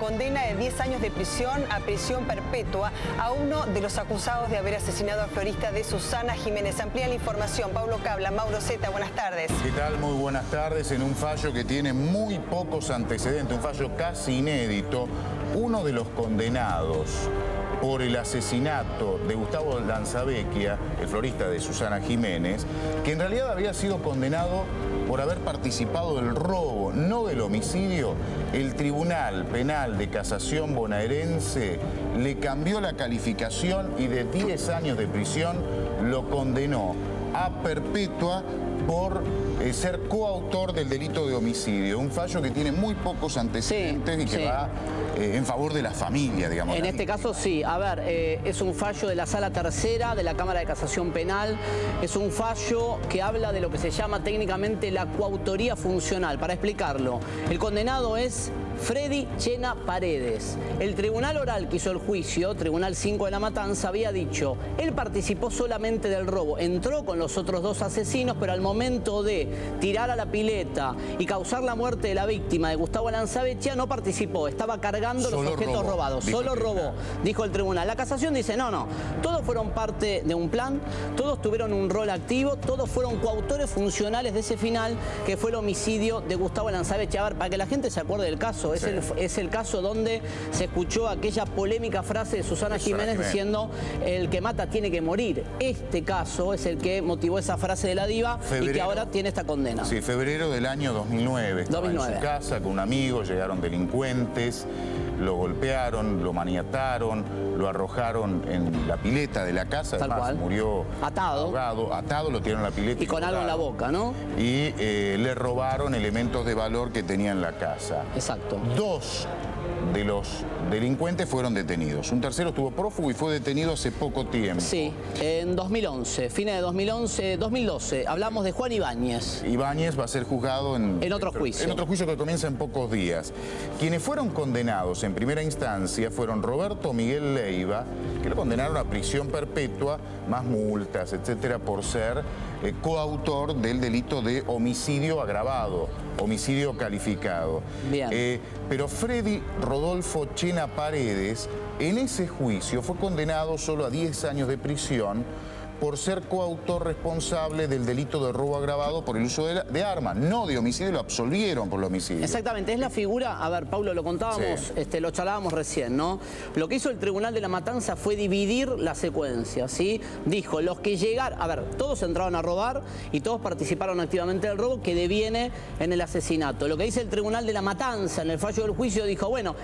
condena de 10 años de prisión a prisión perpetua a uno de los acusados de haber asesinado al florista de Susana Jiménez. Amplía la información Pablo Cabla, Mauro Zeta, buenas tardes. ¿Qué tal? Muy buenas tardes. En un fallo que tiene muy pocos antecedentes, un fallo casi inédito, uno de los condenados por el asesinato de Gustavo Lanzavecchia, el florista de Susana Jiménez, que en realidad había sido condenado por haber participado del robo, no del homicidio. El Tribunal Penal de Casación bonaerense le cambió la calificación y de 10 años de prisión lo condenó a perpetua por ser coautor del delito de homicidio. Un fallo que tiene muy pocos antecedentes y que va en favor de la familia, digamos. En este caso sí. A ver, es un fallo de la Sala Tercera de la Cámara de Casación Penal. Es un fallo que habla de lo que se llama técnicamente la coautoría funcional. Para explicarlo, el condenado es Freddy Chena Paredes. El tribunal oral que hizo el juicio, Tribunal 5 de La Matanza, había dicho, él participó solamente del robo, entró con los otros dos asesinos, pero al momento de tirar a la pileta y causar la muerte de la víctima de Gustavo Lanzavecchia no participó, estaba cargando los objetos robados, solo robó, dijo el tribunal. La casación dice, no, todos fueron parte de un plan, todos tuvieron un rol activo, todos fueron coautores funcionales de ese final que fue el homicidio de Gustavo Lanzavecchia. A ver, para que la gente se acuerde del caso, es el caso donde se escuchó aquella polémica frase de Susana Jiménez diciendo el que mata tiene que morir. Este caso es el que motivó esa frase de la diva y que ahora tiene esta condena. Sí, febrero del año 2009. Estaba en su casa con un amigo, llegaron delincuentes, lo golpearon, lo maniataron, lo arrojaron en la pileta de la casa. Tal además, cual. Murió atado, lo tiraron en la pileta. Y con algo en la boca, ¿no? Y le robaron elementos de valor que tenía en la casa. Exacto. Dos de los delincuentes fueron detenidos. Un tercero estuvo prófugo y fue detenido hace poco tiempo. Sí, en 2011, fines de 2012. Hablamos de Juan Ibáñez. Ibáñez va a ser juzgado en otro juicio. En otro juicio que comienza en pocos días. Quienes fueron condenados en primera instancia fueron Roberto Miguel Leiva, que lo condenaron a prisión perpetua, más multas, etcétera, por ser coautor del delito de homicidio agravado, homicidio calificado. Bien. Pero Freddy Rodolfo Chena Paredes, en ese juicio fue condenado solo a 10 años de prisión por ser coautor responsable del delito de robo agravado por el uso de armas, no de homicidio, lo absolvieron por el homicidio. Exactamente, es la figura, a ver, Pablo, lo contábamos, lo charlábamos recién, ¿no? Lo que hizo el Tribunal de La Matanza fue dividir la secuencia, ¿sí? Dijo, los que llegaron, a ver, todos entraron a robar y todos participaron activamente del robo que deviene en el asesinato. Lo que dice el Tribunal de La Matanza en el fallo del juicio dijo, bueno,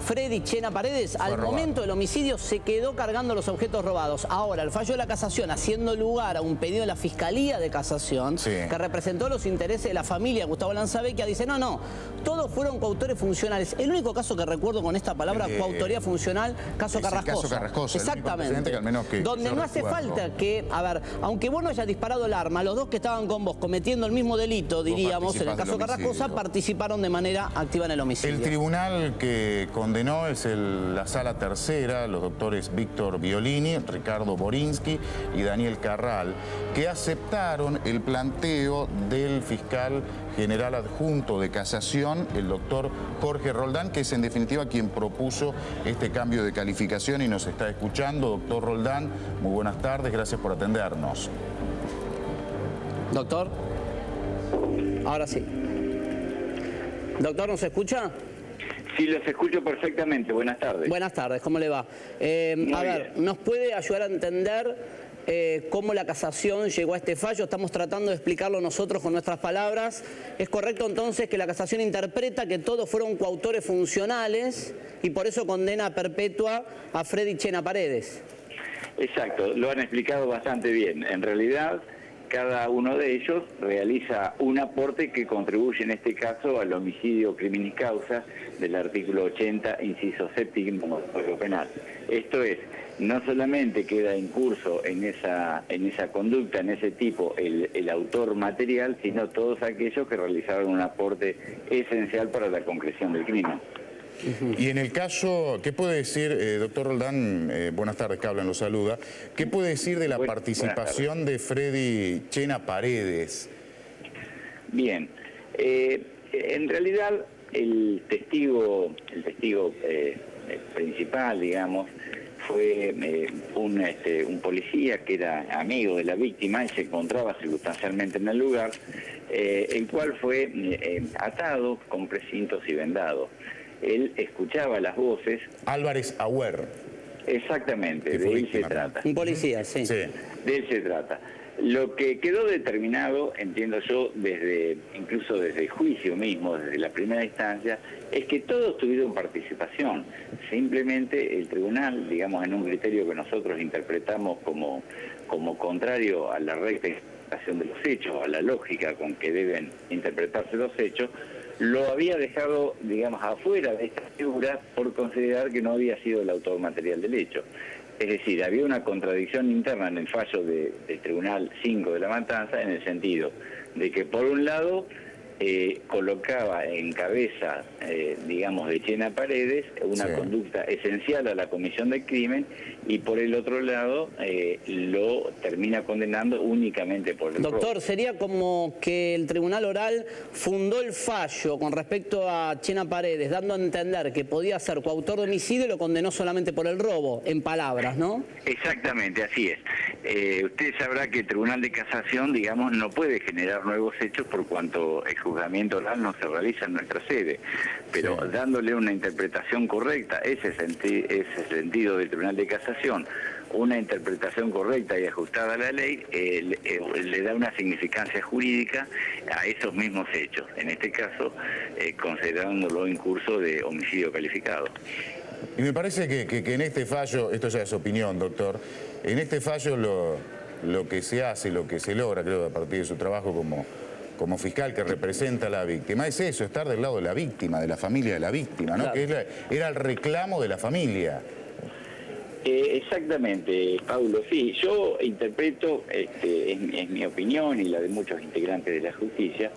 Freddy Chena Paredes, al momento del homicidio se quedó cargando los objetos robados. Ahora, el fallo de la Casación, haciendo lugar a un pedido de la Fiscalía de Casación, que representó los intereses de la familia de Gustavo Lanzavecchia, dice, no, todos fueron coautores funcionales. El único caso que recuerdo con esta palabra, coautoría funcional, caso Carrascosa. Caso Carrascosa. Exactamente. Que al menos donde no hace falta que, a ver, aunque vos no hayas disparado el arma, los dos que estaban con vos cometiendo el mismo delito, diríamos, en el caso Carrascosa, participaron de manera activa en el homicidio. El tribunal que condenó es la Sala Tercera, los doctores Víctor Violini, Ricardo Borinsky y Daniel Carral, que aceptaron el planteo del fiscal general adjunto de Casación, el doctor Jorge Roldán, que es en definitiva quien propuso este cambio de calificación y nos está escuchando. Doctor Roldán, muy buenas tardes, gracias por atendernos. Doctor, ahora sí. Doctor, ¿nos escucha? Sí, los escucho perfectamente. Buenas tardes. Buenas tardes, ¿cómo le va? A ver, ¿nos puede ayudar a entender cómo la Casación llegó a este fallo? Estamos tratando de explicarlo nosotros con nuestras palabras. ¿Es correcto entonces que la Casación interpreta que todos fueron coautores funcionales y por eso condena a perpetua a Freddy Chena Paredes? Exacto, lo han explicado bastante bien. En realidad, cada uno de ellos realiza un aporte que contribuye en este caso al homicidio crimen y causa del artículo 80, inciso séptimo del Código Penal. Esto es, no solamente queda en curso en esa conducta, en ese tipo, el autor material, sino todos aquellos que realizaron un aporte esencial para la concreción del crimen. Y en el caso, ¿qué puede decir, doctor Roldán, buenas tardes, Cablan lo saluda, qué puede decir de la participación de Freddy Chena Paredes? Bien, en realidad el testigo principal, digamos, fue un policía que era amigo de la víctima y se encontraba circunstancialmente en el lugar, el cual fue atado con precintos y vendado. Él escuchaba las voces. Álvarez Auer. Exactamente, de él se trata. Un policía, sí. De él se trata. Lo que quedó determinado, entiendo yo, incluso desde el juicio mismo, desde la primera instancia, es que todos tuvieron participación. Simplemente el tribunal, digamos, en un criterio que nosotros interpretamos como contrario a la recta interpretación de los hechos, a la lógica con que deben interpretarse los hechos, lo había dejado, digamos, afuera de esta figura por considerar que no había sido el autor material del hecho. Es decir, había una contradicción interna en el fallo del Tribunal 5 de La Matanza, en el sentido de que, por un lado, colocaba en cabeza, digamos, de Chena Paredes una conducta esencial a la comisión del crimen, y por el otro lado lo termina condenando únicamente por el Doctor, robo. sería como que el tribunal oral fundó el fallo con respecto a Chena Paredes, dando a entender que podía ser coautor de homicidio, y lo condenó solamente por el robo, en palabras, ¿no? Exactamente, así es. Usted sabrá que el Tribunal de Casación, digamos, no puede generar nuevos hechos por cuanto el juzgamiento oral no se realiza en nuestra sede, pero dándole una interpretación correcta, ese sentido del Tribunal de Casación, una interpretación correcta y ajustada a la ley, le da una significancia jurídica a esos mismos hechos, en este caso considerándolo incurso de homicidio calificado. Y me parece que en este fallo, esto ya es opinión, doctor, en este fallo lo que se hace, lo que se logra, creo, a partir de su trabajo como fiscal que representa a la víctima, es eso, estar del lado de la víctima, de la familia de la víctima, ¿no? Claro. Que era el reclamo de la familia. Exactamente, Paulo, sí, yo interpreto, es mi opinión y la de muchos integrantes de la justicia,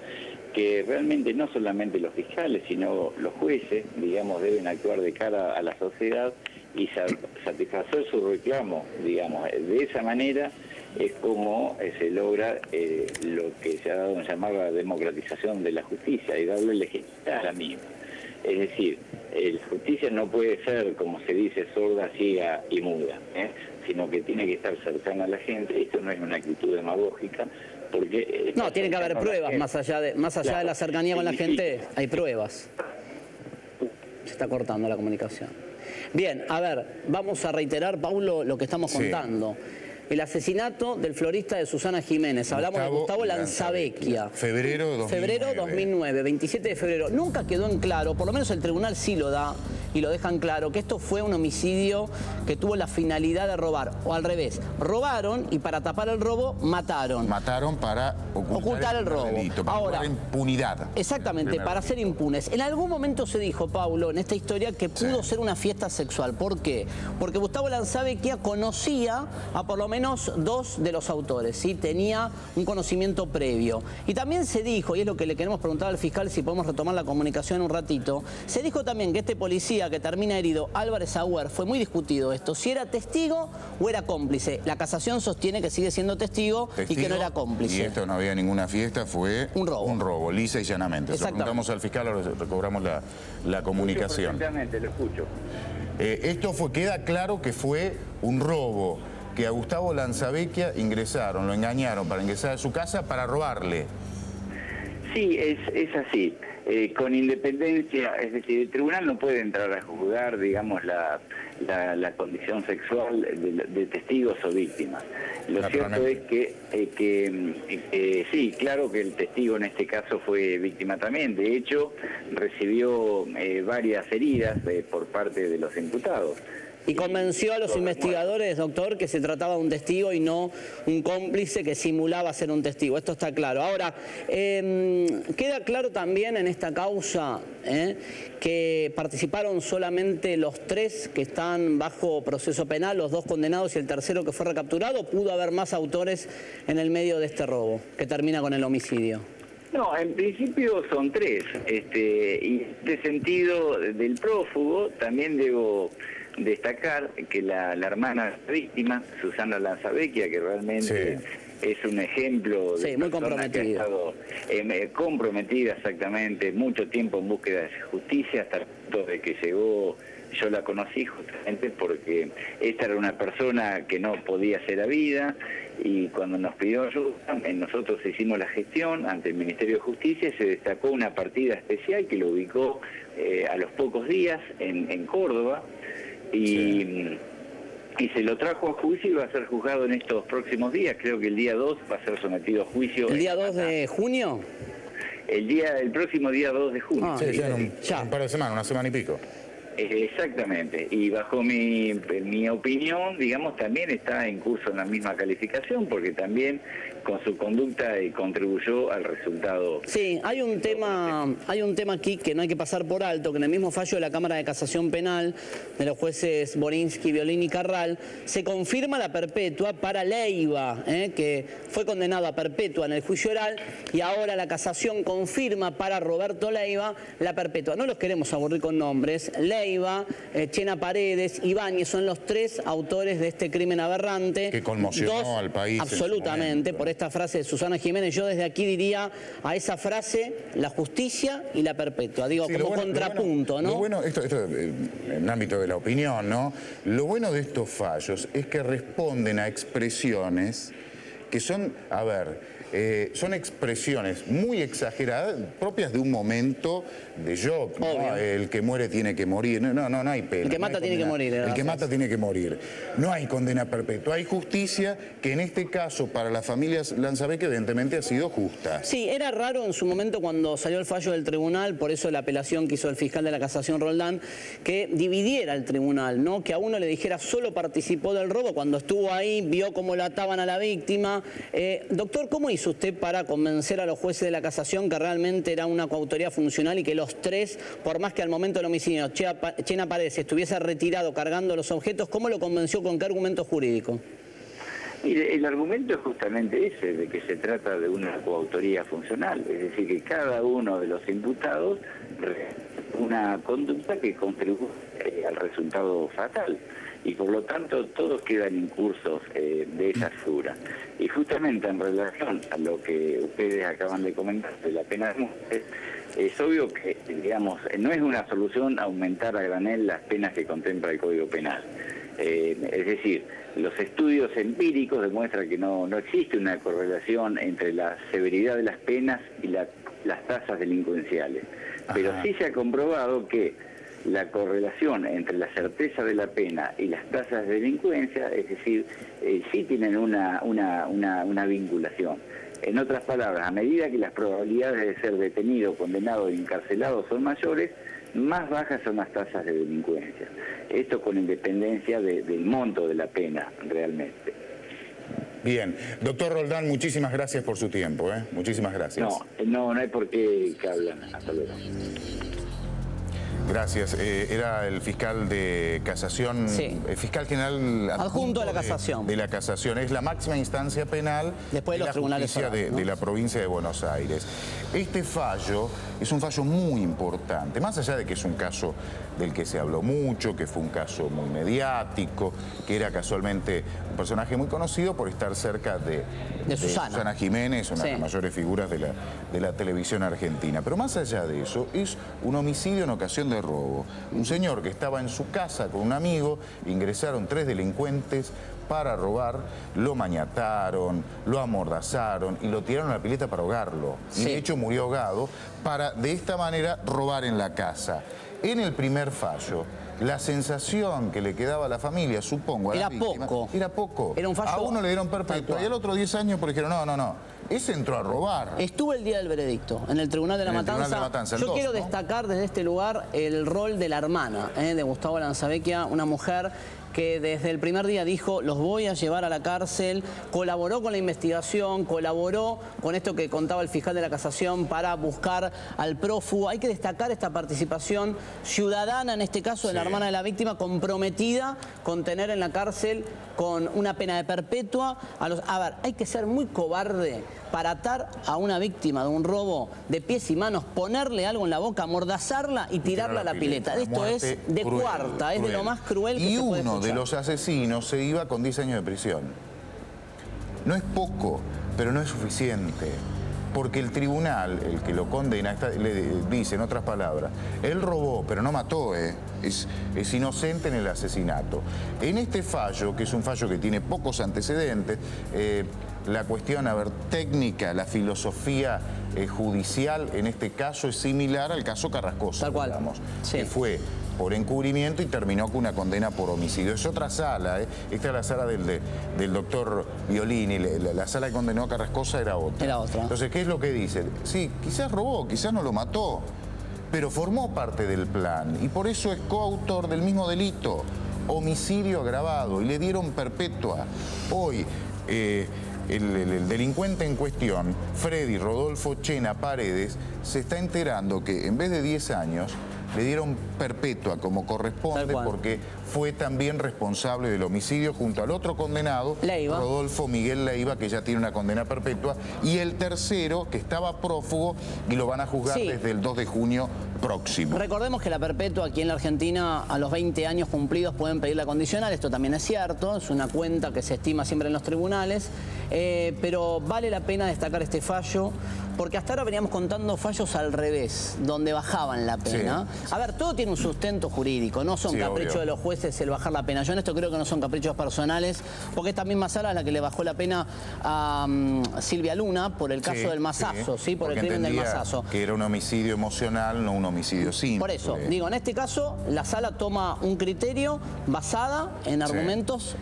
que realmente no solamente los fiscales, sino los jueces, digamos, deben actuar de cara a la sociedad y satisfacer su reclamo, digamos. De esa manera es como se logra lo que se ha dado en llamar la democratización de la justicia y darle legitimidad a la misma. Es decir, la justicia no puede ser, como se dice, sorda, ciega y muda, sino que tiene que estar cercana a la gente. Esto no es una actitud demagógica, porque... No, tiene que haber pruebas, más allá de la cercanía con la gente, hay pruebas. Se está cortando la comunicación. Bien, a ver, vamos a reiterar, Paulo, lo que estamos contando. El asesinato del florista de Susana Jiménez. Hablamos de Gustavo Lanzavecchia. Febrero 2009. Febrero 2009, 27 de febrero. Nunca quedó en claro, por lo menos el tribunal sí lo da y lo dejan claro, que esto fue un homicidio que tuvo la finalidad de robar. O al revés, robaron y para tapar el robo mataron. Mataron para ocultar el robo. Delito, para ahora, impunidad. Exactamente, para ser impunes. En algún momento se dijo, Paulo, en esta historia, que pudo ser una fiesta sexual. ¿Por qué? Porque Gustavo Lanzavecchia conocía a por lo menos dos de los autores, ¿sí? Tenía un conocimiento previo. Y también se dijo, y es lo que le queremos preguntar al fiscal, si podemos retomar la comunicación en un ratito, se dijo también que este policía que termina herido, Álvarez Auer, fue muy discutido esto, si era testigo o era cómplice. La casación sostiene que sigue siendo testigo y que no era cómplice. Y esto no había ninguna fiesta, fue un robo, lisa y llanamente. Se lo preguntamos al fiscal, ahora recobramos la comunicación. Perfectamente, lo escucho. Esto queda claro que fue un robo, que a Gustavo Lanzavecchia lo engañaron para ingresar a su casa para robarle. Sí, es así. Con independencia, es decir, el tribunal no puede entrar a juzgar, digamos, la condición sexual de testigos o víctimas. Lo cierto es que sí, claro que el testigo en este caso fue víctima también. De hecho, recibió varias heridas por parte de los imputados. Y convenció a los investigadores, doctor, que se trataba de un testigo y no un cómplice que simulaba ser un testigo. Esto está claro. Ahora, queda claro también en esta causa que participaron solamente los 3 que están bajo proceso penal, los 2 condenados y el tercero que fue recapturado. ¿Pudo haber más autores en el medio de este robo que termina con el homicidio? No, en principio son 3. Y en este sentido del prófugo también debo destacar que la hermana víctima, Susana Lanzavecchia, que realmente es un ejemplo de muy persona que ha estado comprometida exactamente, mucho tiempo en búsqueda de justicia, hasta el punto de que llegó, yo la conocí justamente porque esta era una persona que no podía ser habida, y cuando nos pidió ayuda, nosotros hicimos la gestión ante el Ministerio de Justicia y se destacó una partida especial que lo ubicó a los pocos días en Córdoba, y se lo trajo a juicio y va a ser juzgado en estos próximos días. Creo que el día 2 va a ser sometido a juicio. ¿El día 2 de junio? El próximo día 2 de junio. Un par de semanas, una semana y pico. Exactamente, y bajo mi opinión, digamos, también está en curso en la misma calificación, porque también con su conducta contribuyó al resultado. Sí, hay un tema aquí que no hay que pasar por alto, que en el mismo fallo de la Cámara de Casación Penal de los jueces Borinsky, Violín y Carral, se confirma la perpetua para Leiva, que fue condenado a perpetua en el juicio oral, y ahora la casación confirma para Roberto Leiva la perpetua. No los queremos aburrir con nombres. Leiva, Chena Paredes, Ibáñez son los tres autores de este crimen aberrante. Que conmocionó al país. Absolutamente, por esta frase de Susana Jiménez. Yo desde aquí diría a esa frase la justicia y la perpetua. Digo, sí, como contrapunto, ¿no? Lo bueno, esto en el ámbito de la opinión, ¿no? Lo bueno de estos fallos es que responden a expresiones que son, son expresiones muy exageradas, propias de un momento de shock, ¿no? El que muere tiene que morir. No hay pena. El que mata tiene que morir. El que mata tiene que morir. No hay condena perpetua, hay justicia, que en este caso para las familias Lanzabeque evidentemente ha sido justa. Sí, era raro en su momento cuando salió el fallo del tribunal, por eso la apelación que hizo el fiscal de la Casación Roldán, que dividiera el tribunal, ¿no? Que a uno le dijera solo participó del robo, cuando estuvo ahí, vio cómo lo ataban a la víctima. Doctor, ¿cómo hizo usted para convencer a los jueces de la Casación que realmente era una coautoría funcional y que los tres, por más que al momento del homicidio Chena Paredes estuviese retirado cargando los objetos, cómo lo convenció, con qué argumento jurídico? Mire, el argumento es justamente ese, de que se trata de una coautoría funcional, es decir, que cada uno de los imputados una conducta que contribuye al resultado fatal, y por lo tanto todos quedan incursos de esa figura. Y justamente en relación a lo que ustedes acaban de comentar de la pena de muerte, es obvio que, digamos, no es una solución aumentar a granel las penas que contempla el Código Penal. Es decir, los estudios empíricos demuestran que no existe una correlación entre la severidad de las penas y las tasas delincuenciales. Pero sí se ha comprobado que la correlación entre la certeza de la pena y las tasas de delincuencia, es decir, sí tienen una vinculación. En otras palabras, a medida que las probabilidades de ser detenido, condenado e encarcelado son mayores, más bajas son las tasas de delincuencia. Esto con independencia del monto de la pena, realmente. Bien. Doctor Roldán, muchísimas gracias por su tiempo, ¿eh? Muchísimas gracias. No hay por qué que hablan. Hasta luego. Gracias. Era el fiscal de casación, el fiscal general adjunto de la casación. De la casación. Es la máxima instancia penal después de los tribunales justicia de la provincia de Buenos Aires. Este fallo es un fallo muy importante, más allá de que es un caso del que se habló mucho, que fue un caso muy mediático, que era casualmente un personaje muy conocido por estar cerca de Susana Jiménez, una de las mayores figuras de la televisión argentina. Pero más allá de eso, es un homicidio en ocasión de robo. Un señor que estaba en su casa con un amigo, ingresaron 3 delincuentes para robar, lo maniataron, lo amordazaron y lo tiraron a la pileta para ahogarlo. Y de hecho murió ahogado para de esta manera robar en la casa. En el primer fallo, la sensación que le quedaba a la familia, supongo, a la víctima, era poco. Era un fallo. A uno le dieron perpetua y al otro 10 años porque dijeron, no. Ese entró a robar. Estuvo el día del veredicto, en el Tribunal de la Matanza. Yo quiero destacar desde este lugar el rol de la hermana de Gustavo Lanzabecchia, una mujer que desde el primer día dijo, los voy a llevar a la cárcel, colaboró con la investigación, colaboró con esto que contaba el fiscal de la Casación para buscar al prófugo. Hay que destacar esta participación ciudadana, en este caso de la hermana de la víctima, comprometida con tener en la cárcel con una pena de perpetua. A ver, hay que ser muy cobarde para atar a una víctima de un robo de pies y manos, ponerle algo en la boca, amordazarla y tirarla a la pileta. Esto es de cruel, cuarta, es de lo más cruel que se puede escuchar. De los asesinos se iba con 10 años de prisión. No es poco, pero no es suficiente. Porque el tribunal, el que lo condena, le dice, en otras palabras, él robó, pero no mató, es inocente en el asesinato. En este fallo, que es un fallo que tiene pocos antecedentes, la cuestión, técnica, la filosofía judicial en este caso es similar al caso Carrascosa, tal cual, digamos, sí, que fue por encubrimiento y terminó con una condena por homicidio. Es otra sala, esta es la sala del doctor Violini, la sala que condenó a Carrascosa era otra. Era otra. Entonces, ¿qué es lo que dice? Sí, quizás robó, quizás no lo mató, pero formó parte del plan y por eso es coautor del mismo delito, homicidio agravado, y le dieron perpetua. Hoy, el delincuente en cuestión, Freddy Rodolfo Chena Paredes, se está enterando que en vez de 10 años, le dieron perpetua como corresponde porque fue también responsable del homicidio junto al otro condenado, Leiva. Rodolfo Miguel Leiva, que ya tiene una condena perpetua, y el tercero que estaba prófugo y lo van a juzgar desde el 2 de junio próximo. Recordemos que la perpetua aquí en la Argentina a los 20 años cumplidos pueden pedir la condicional, esto también es cierto, es una cuenta que se estima siempre en los tribunales, pero vale la pena destacar este fallo porque hasta ahora veníamos contando fallos al revés, donde bajaban la pena. Sí. A ver, todo tiene un sustento jurídico, no son caprichos de los jueces el bajar la pena. Yo en esto creo que no son caprichos personales, porque esta misma sala es la que le bajó la pena a Silvia Luna por el caso del mazazo, por el crimen del mazazo. Que era un homicidio emocional, no un homicidio simple. Por eso, digo, en este caso la sala toma un criterio basada en argumentos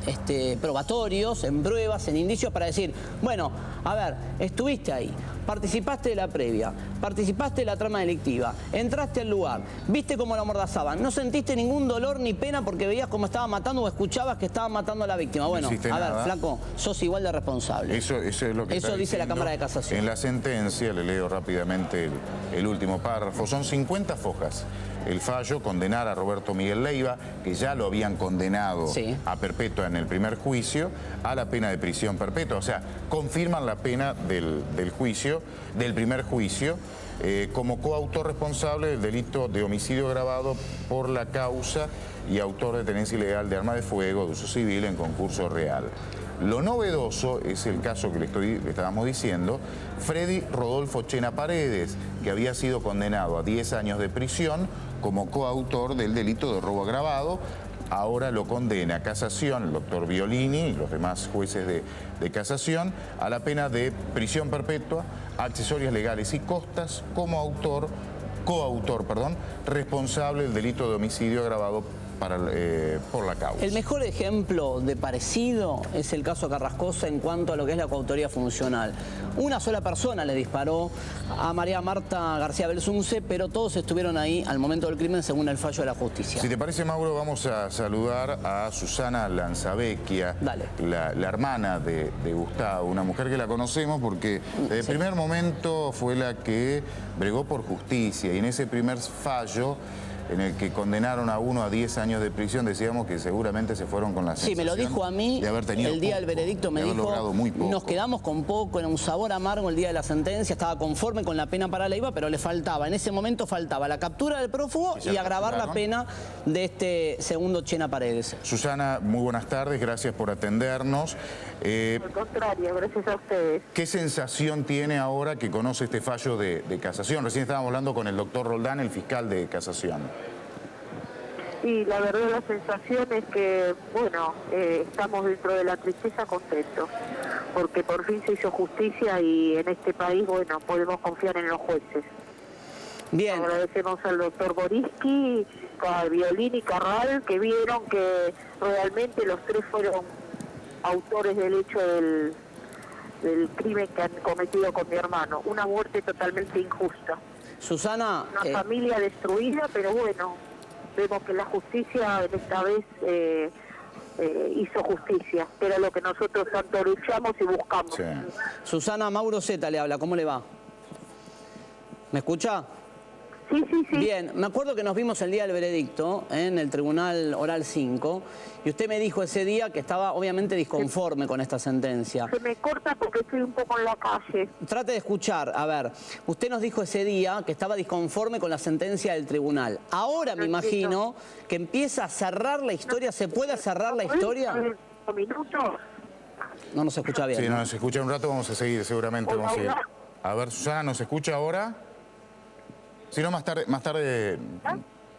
probatorios, en pruebas, en indicios para decir, bueno, a ver, estuviste ahí, participaste de la previa, participaste de la trama delictiva, entraste al lugar, viste cómo lo amordazaban, no sentiste ningún dolor ni pena porque veías cómo estaba matando o escuchabas que estaban matando a la víctima. Bueno, a ver, flaco, sos igual de responsable. Eso es lo que eso dice la Cámara de Casación. En la sentencia, le leo rápidamente el último párrafo, son 50 fojas. El fallo, condenar a Roberto Miguel Leiva, que ya lo habían condenado a perpetua en el primer juicio, a la pena de prisión perpetua. O sea, confirman la pena del primer juicio, como coautor responsable del delito de homicidio agravado por la causa y autor de tenencia ilegal de arma de fuego, de uso civil en concurso real. Lo novedoso es el caso que le estábamos diciendo, Freddy Rodolfo Chena Paredes, que había sido condenado a 10 años de prisión como coautor del delito de robo agravado. Ahora lo condena a casación el doctor Violini y los demás jueces de casación a la pena de prisión perpetua, accesorios legales y costas como coautor, responsable del delito de homicidio agravado por la causa. El mejor ejemplo de parecido es el caso Carrascosa en cuanto a lo que es la coautoría funcional. Una sola persona le disparó a María Marta García Belsunce, pero todos estuvieron ahí al momento del crimen según el fallo de la justicia. Si te parece, Mauro, vamos a saludar a Susana Lanzavecchia, la hermana de Gustavo, una mujer que la conocemos porque desde el primer momento fue la que bregó por justicia y en ese primer fallo en el que condenaron a uno a 10 años de prisión, decíamos que seguramente se fueron con la sensación. Sí, me lo dijo a mí de haber tenido el día del veredicto, me dijo, muy poco. Nos quedamos con poco, era un sabor amargo el día de la sentencia, estaba conforme con la pena para Leiva, pero le faltaba, en ese momento faltaba la captura del prófugo y agravar la pena de este segundo Chena Paredes. Susana, muy buenas tardes, gracias por atendernos. Al contrario, gracias a ustedes. ¿Qué sensación tiene ahora que conoce este fallo de casación? Recién estábamos hablando con el doctor Roldán, el fiscal de casación. Y la verdad la sensación es que, bueno, estamos dentro de la tristeza contentos, porque por fin se hizo justicia y en este país, bueno, podemos confiar en los jueces. Bien. Agradecemos al doctor Boriski, a Violini y Carral, que vieron que realmente los tres fueron autores del hecho del crimen que han cometido con mi hermano. Una muerte totalmente injusta. Susana... Una familia destruida, pero bueno, vemos que la justicia esta vez hizo justicia, que era lo que nosotros tanto luchamos y buscamos. Sí. Susana, Mauro Zeta le habla, ¿cómo le va? ¿Me escucha? Sí. Bien, me acuerdo que nos vimos el día del veredicto en el Tribunal Oral 5 y usted me dijo ese día que estaba obviamente disconforme con esta sentencia. Se me corta porque estoy un poco en la calle. Trate de escuchar, a ver, usted nos dijo ese día que estaba disconforme con la sentencia del tribunal. Ahora me imagino que empieza a cerrar la historia, ¿se puede cerrar la historia? ¿Minutos? No nos escucha bien. Sí, no nos escucha un rato, vamos a seguir, seguramente vamos a seguir. A ver, Susana, ¿nos escucha ahora? Si no, más tarde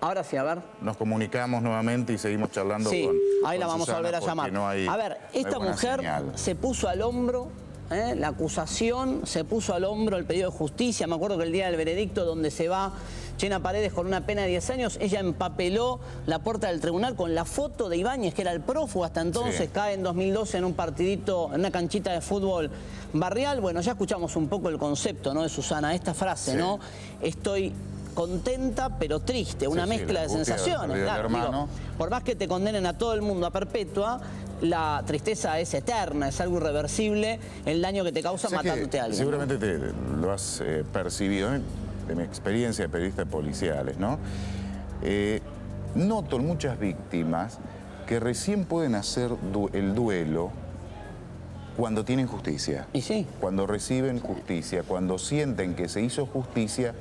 Ahora sí, a ver. nos comunicamos nuevamente y seguimos charlando Sí, con ahí la vamos Susana, a volver a llamar. no hay, a ver, esta buena mujer señal. se puso al hombro, la acusación, se puso al hombro el pedido de justicia. Me acuerdo que el día del veredicto, donde se va Chena Paredes con una pena de 10 años, ella empapeló la puerta del tribunal con la foto de Ibáñez, que era el prófugo hasta entonces, Sí. cae en 2012 en un partidito, en una canchita de fútbol barrial. Bueno, ya escuchamos un poco el concepto, ¿no?, de Susana, esta frase, Sí. ¿no? Estoy contenta pero triste, una Sí, mezcla la de búsqueda del sensaciones. perdido Claro, hermano. digo, por más que te condenen a todo el mundo a perpetua, la tristeza es eterna, es algo irreversible, el daño que te causa O sea que matándote a alguien. seguramente te lo has percibido, de mi experiencia de periodistas policiales, ¿no? Noto en muchas víctimas que recién pueden hacer el duelo cuando tienen justicia. Y sí. Cuando reciben justicia, cuando sienten que se hizo justicia,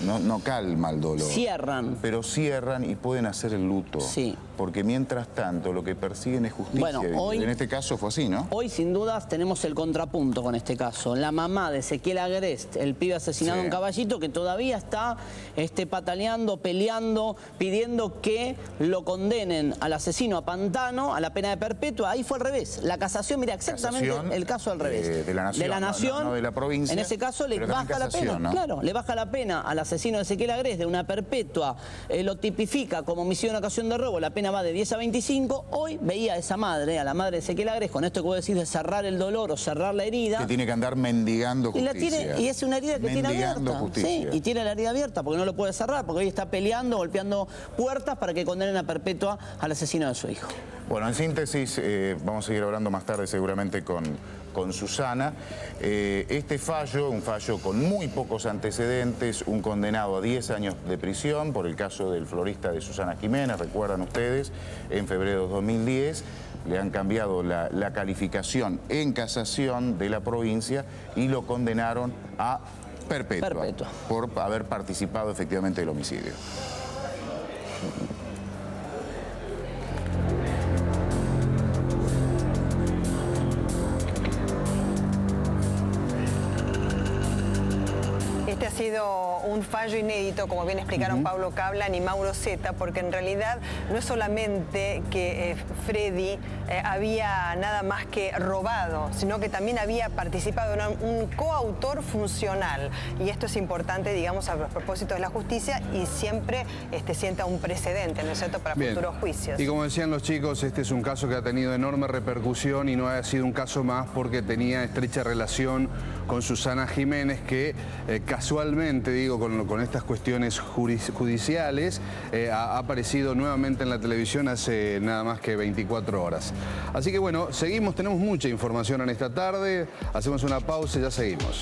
no calma el dolor. Cierran. Pero cierran y pueden hacer el luto. Sí. Porque mientras tanto lo que persiguen es justicia. Bueno, hoy- en este caso fue así, ¿no? Hoy, sin dudas, tenemos el contrapunto con este caso. La mamá de Ezequiel Agrest, el pibe asesinado Sí. en Caballito, que todavía está pataleando, peleando, pidiendo que lo condenen al asesino a Pantano, a la pena de perpetua. Ahí fue al revés. La casación, mira, exactamente Casación, el caso al revés. de la Nación, De la Nación, no de la provincia, en ese caso le pero también baja la casación, pena. ¿no? Claro, le baja la pena al asesino de Ezequiel Agrest de una perpetua, lo tipifica como homicidio en ocasión de robo, la pena va de 10 a 25. Hoy veía a esa madre, a la madre de Ezequiel Agrest, con esto que vos decís de cerrar el dolor o cerrar la herida. Que tiene que andar mendigando Y, justicia. y es una herida que tiene Mendigando abierta. justicia. Sí, y tiene la herida abierta porque no lo puede cerrar, porque hoy está peleando, golpeando puertas para que condenen a perpetua al asesino de su hijo. Bueno, en síntesis, vamos a seguir hablando más tarde seguramente con Susana. Este fallo, un fallo con muy pocos antecedentes, un condenado a 10 años de prisión por el caso del florista de Susana Jiménez, recuerdan ustedes, en febrero de 2010. Le han cambiado la calificación en casación de la provincia y lo condenaron a perpetua. Por haber participado efectivamente del homicidio. Este ha sido un fallo inédito, como bien explicaron Pablo Cablan y Mauro Zeta, porque en realidad no es solamente que Freddy había nada más que robado, sino que también había participado en un coautor funcional. Y esto es importante, digamos, a propósito de la justicia y siempre sienta un precedente, ¿no es cierto?, para futuros juicios. Y como decían los chicos, este es un caso que ha tenido enorme repercusión y no ha sido un caso más porque tenía estrecha relación con Susana Jiménez, que casualmente, digo, con estas cuestiones judiciales, ha aparecido nuevamente en la televisión hace nada más que 24 horas. Así que bueno, seguimos, tenemos mucha información en esta tarde, hacemos una pausa y ya seguimos.